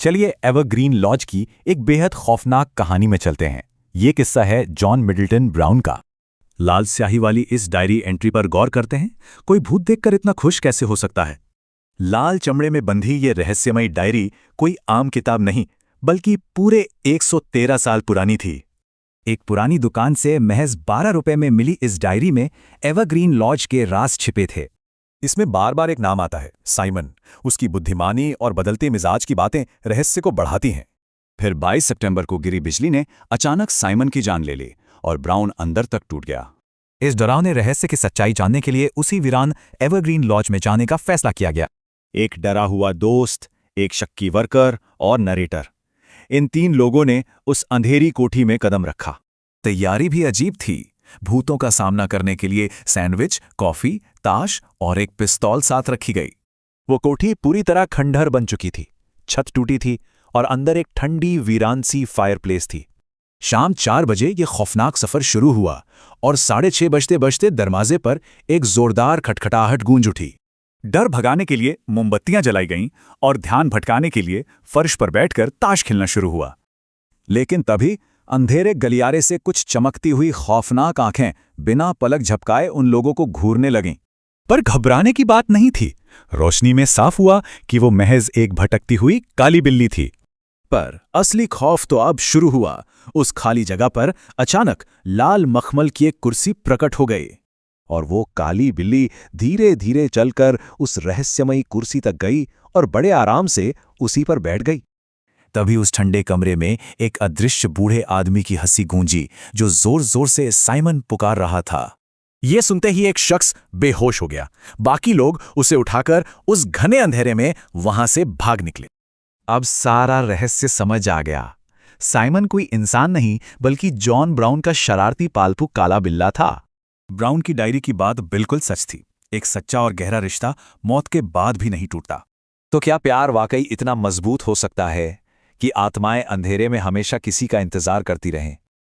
चलिए evergreen laws की एक बेहद खौफनाक कहानी में चलते हैं। ये किस्सा है जॉन मिडल्टन ब्राउन का। लाल स्याही वाली इस डायरी एंट्री पर गौर करते हैं। कोई भूत देखकर इतना खुश कैसे हो सकता है? लाल चमड़े में बंधी ये रहस्यमयी डायरी कोई आम किताब नहीं, बल्कि पूरे 113 साल पुरानी थी। एक पुरानी दुकान से महज 12 रुपए में मिली इस डायरी में एवरग्रीन लॉज के राज छिपे थे। इसमें बार बार एक नाम आता है, साइमन। उसकी बुद्धिमानी और बदलते मिजाज की बातें रहस्य को बढ़ाती हैं। फिर 22 सितंबर को गिरी बिजली ने अचानक साइमन की जान ले ली और ब्राउन अंदर तक टूट गया। इस डरावने रहस्य की सच्चाई जानने के लिए उसी वीरान एवरग्रीन लॉज में जाने का फैसला किया गया। एक डरा हुआ दोस्त, एक शक्की वर्कर और नरेटर, इन 3 लोगों ने उस अंधेरी कोठी में कदम रखा। तैयारी भी अजीब थी। भूतों का सामना करने के लिए सैंडविच, कॉफी, ताश और एक पिस्तौल साथ रखी गई। वो कोठी पूरी तरह खंडहर बन चुकी थी। छत टूटी थी और अंदर एक ठंडी वीरान सी फायरप्लेस थी। शाम 4 बजे ये खौफनाक सफर शुरू हुआ और 6:30 बजते बजते दरवाजे पर एक जोरदार खटखटाहट गूंज उठी। डर भगाने के लिए मोमबत्तियां जलाई गईं और ध्यान भटकाने के लिए फर्श पर बैठकर ताश खेलना शुरू हुआ। लेकिन तभी अंधेरे गलियारे से कुछ चमकती हुई खौफनाक आंखें बिना पलक झपकाए उन लोगों को घूरने लगीं। पर घबराने की बात नहीं थी। रोशनी में साफ हुआ कि वो महज एक भटकती हुई काली बिल्ली थी। पर असली खौफ तो अब शुरू हुआ। उस खाली जगह पर अचानक लाल मखमल की एक कुर्सी प्रकट हो गई और वो काली बिल्ली धीरे धीरे चलकर उस रहस्यमयी कुर्सी तक गई और बड़े आराम से उसी पर बैठ गई। तभी उस ठंडे कमरे में एक अदृश्य बूढ़े आदमी की हंसी गूंजी, जो जोर जोर से साइमन पुकार रहा था। ये सुनते ही एक शख्स बेहोश हो गया। बाकी लोग उसे उठाकर उस घने अंधेरे में वहां से भाग निकले। अब सारा रहस्य समझ आ गया। साइमन कोई इंसान नहीं, बल्कि जॉन ब्राउन का शरारती पालतू काला बिल्ला था। ब्राउन की डायरी की बात बिल्कुल सच थी। एक सच्चा और गहरा रिश्ता मौत के बाद भी नहीं टूटता। तो क्या प्यार वाकई इतना मजबूत हो सकता है कि आत्माएं अंधेरे में हमेशा किसी का इंतजार करती रहें?